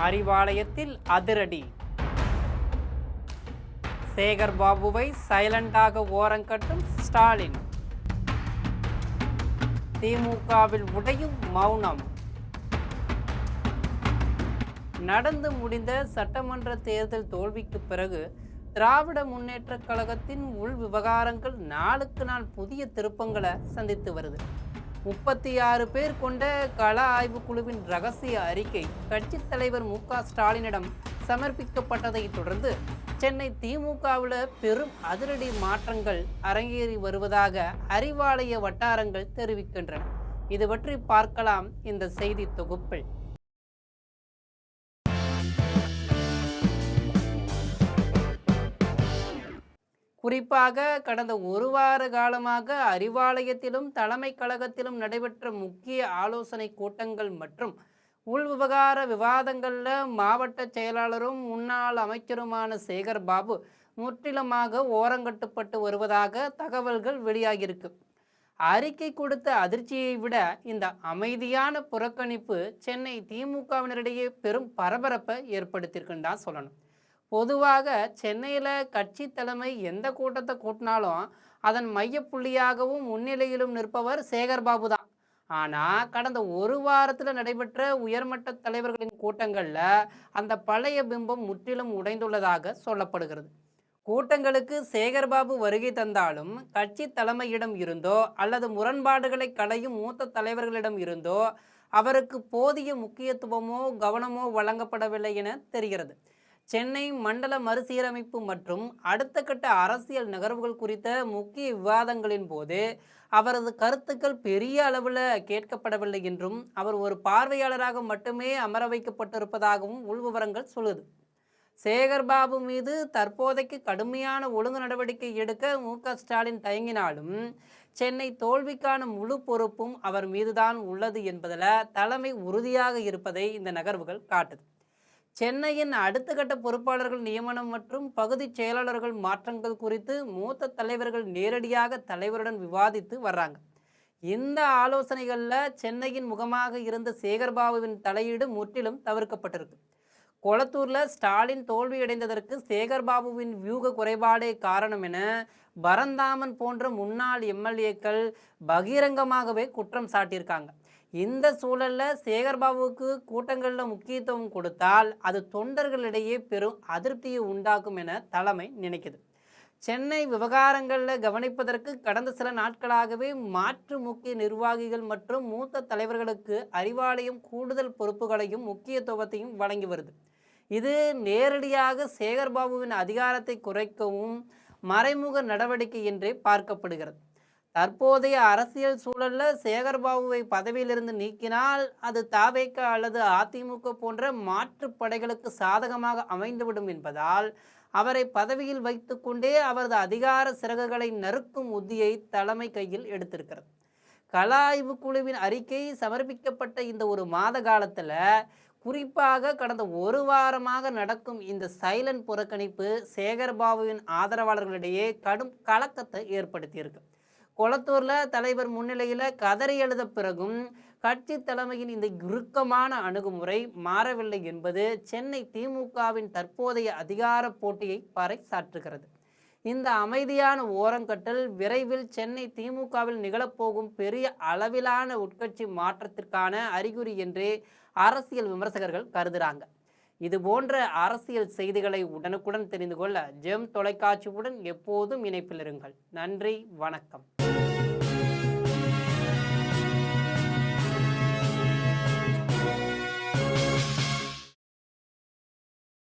அறிவாலயத்தில் அதிரடி. சேகர் பாபுவை சைலண்டாக ஓரங்கட்டும் ஸ்டாலின். திமுகவில் உடையும் மௌனம். நடந்து முடிந்த சட்டமன்ற தேர்தல் தோல்விக்கு பிறகு திராவிட முன்னேற்றக் கழகத்தின் உள் விவகாரங்கள் நாளுக்கு நாள் புதிய திருப்பங்களை சந்தித்து வருது. 36 பேர் கொண்ட கள ஆய்வு குழுவின் ரகசிய அறிக்கை கட்சித் தலைவர் மு.க.ஸ்டாலினிடம் சமர்ப்பிக்கப்பட்டதை தொடர்ந்து சென்னை திமுகவில் பெரும் அதிரடி மாற்றங்கள் அரங்கேறி வருவதாக அறிவாலய வட்டாரங்கள் தெரிவிக்கின்றன. இது பற்றி பார்க்கலாம் இந்த செய்தி தொகுப்பில். குறிப்பாக கடந்த ஒரு வார காலமாக அறிவாலயத்திலும் தலைமை கழகத்திலும் நடைபெற்ற முக்கிய ஆலோசனை கூட்டங்கள் மற்றும் உள்விவகார விவாதங்களில் மாவட்ட செயலாளரும் முன்னாள் அமைச்சருமான சேகர் பாபு முற்றிலுமாக ஓரங்கட்டப்பட்டு வருவதாக தகவல்கள் வெளியாகியிருக்கு. அறிக்கை கொடுத்த அதிர்ச்சியை விட இந்த அமைதியான புறக்கணிப்பு சென்னை திமுகவினரிடையே பெரும் பரபரப்பை ஏற்படுத்தியிருக்குன்னு தான் சொல்லணும். பொதுவாக சென்னையில் கட்சி தலைமை எந்த கூட்டத்தை கூட்டினாலும் அதன் மையப்புள்ளியாகவும் முன்னிலையிலும் நிற்பவர் சேகர் பாபு தான். ஆனால் கடந்த ஒரு வாரத்தில் நடைபெற்ற உயர்மட்ட தலைவர்களின் கூட்டங்களில் அந்த பழைய பிம்பம் முற்றிலும் உடைந்துள்ளதாக சொல்லப்படுகிறது. கூட்டங்களுக்கு சேகர்பாபு வருகை தந்தாலும் கட்சி தலைமையிடம் இருந்தோ அல்லது முரண்பாடுகளை களையும் மூத்த தலைவர்களிடம் இருந்தோ அவருக்கு போதிய முக்கியத்துவமோ கவனமோ வழங்கப்படவில்லை என தெரிகிறது. சென்னை மண்டல மறுசீரமைப்பு மற்றும் அடுத்த கட்ட அரசியல் நகர்வுகள் குறித்த முக்கிய விவாதங்களின் போது அவரது கருத்துக்கள் பெரிய அளவில் கேட்கப்படவில்லை என்றும் அவர் ஒரு பார்வையாளராக மட்டுமே அமர வைக்கப்பட்டிருப்பதாகவும் உள்விவரங்கள் சொல்லுது. சேகர்பாபு மீது தற்போதைக்கு கடுமையான ஒழுங்கு நடவடிக்கை எடுக்க மு.க.ஸ்டாலின் தயங்கினாலும் சென்னை தோல்விக்கான முழு பொறுப்பும் அவர் மீதுதான் உள்ளது என்பதில் தலைமை உறுதியாக இருப்பதை இந்த நகர்வுகள் காட்டுது. சென்னையின் அடுத்த கட்ட பொறுப்பாளர்கள் நியமனம் மற்றும் பகுதி செயலாளர்கள் மாற்றங்கள் குறித்து மூத்த தலைவர்கள் நேரடியாக தலைவருடன் விவாதித்து வர்றாங்க. இந்த ஆலோசனைகளில் சென்னையின் முகமாக இருந்த சேகர்பாபுவின் தலையீடு முற்றிலும் தவிர்க்கப்பட்டிருக்கு. கொளத்தூரில் ஸ்டாலின் தோல்வியடைந்ததற்கு சேகர்பாபுவின் வியூக குறைபாடே காரணம் என பரந்தாமன் போன்ற முன்னாள் எம்எல்ஏக்கள் பகிரங்கமாகவே குற்றம் சாட்டியிருக்காங்க. இந்த சூழலில் சேகர்பாபுவுக்கு கூட்டங்களில் முக்கியத்துவம் கொடுத்தால் அது தொண்டர்களிடையே பெரும் அதிருப்தியை உண்டாக்கும் என தலைமை நினைக்குது. சென்னை விவகாரங்களில் கவனிப்பதற்கு கடந்த சில நாட்களாகவே மாற்று முக்கிய நிர்வாகிகள் மற்றும் மூத்த தலைவர்களுக்கு அறிவாலயம் கூடுதல் பொறுப்புகளையும் முக்கியத்துவத்தையும் வழங்கி வருது. இது நேரடியாக சேகர்பாபுவின் அதிகாரத்தை குறைக்கவும் மறைமுக நடவடிக்கை என்றே பார்க்கப்படுகிறது. தற்போதைய அரசியல் சூழலில் சேகர்பாபுவை பதவியிலிருந்து நீக்கினால் அது தவேக அல்லது அதிமுக போன்ற மாற்று படைகளுக்கு சாதகமாக அமைந்துவிடும் என்பதால் அவரை பதவியில் வைத்துக்கொண்டே அவரது அதிகார சிறகுகளை நறுக்கும் உத்தியை தலைமை கையில் எடுத்திருக்கிறது. கள ஆய்வு குழுவின் அறிக்கை சமர்ப்பிக்கப்பட்ட இந்த ஒரு மாத காலத்தில் குறிப்பாக கடந்த ஒரு வாரமாக நடக்கும் இந்த சைலண்ட் புறக்கணிப்பு சேகர்பாபுவின் ஆதரவாளர்களிடையே கடும் கலக்கத்தை ஏற்படுத்தியிருக்கு. கொளத்தூரில் தலைவர் முன்னிலையில் கதறி எழுத பிறகும் கட்சி தலைமையின் இந்த இறுக்கமான அணுகுமுறை மாறவில்லை என்பது சென்னை திமுகவின் தற்போதைய அதிகார போட்டியை பறைசாற்றுகிறது. இந்த அமைதியான ஓரங்கட்டல் விரைவில் சென்னை திமுகவில் நிகழப்போகும் பெரிய அளவிலான உட்கட்சி மாற்றத்திற்கான அறிகுறி என்றே அரசியல் விமர்சகர்கள் கருதுகிறாங்க. இது போன்ற அரசியல் செய்திகளை உடனுக்குடன் தெரிந்து கொள்ள ஜெம் தொலைக்காட்சியுடன் எப்போதும் இணைப்பில் இருங்கள். நன்றி, வணக்கம்.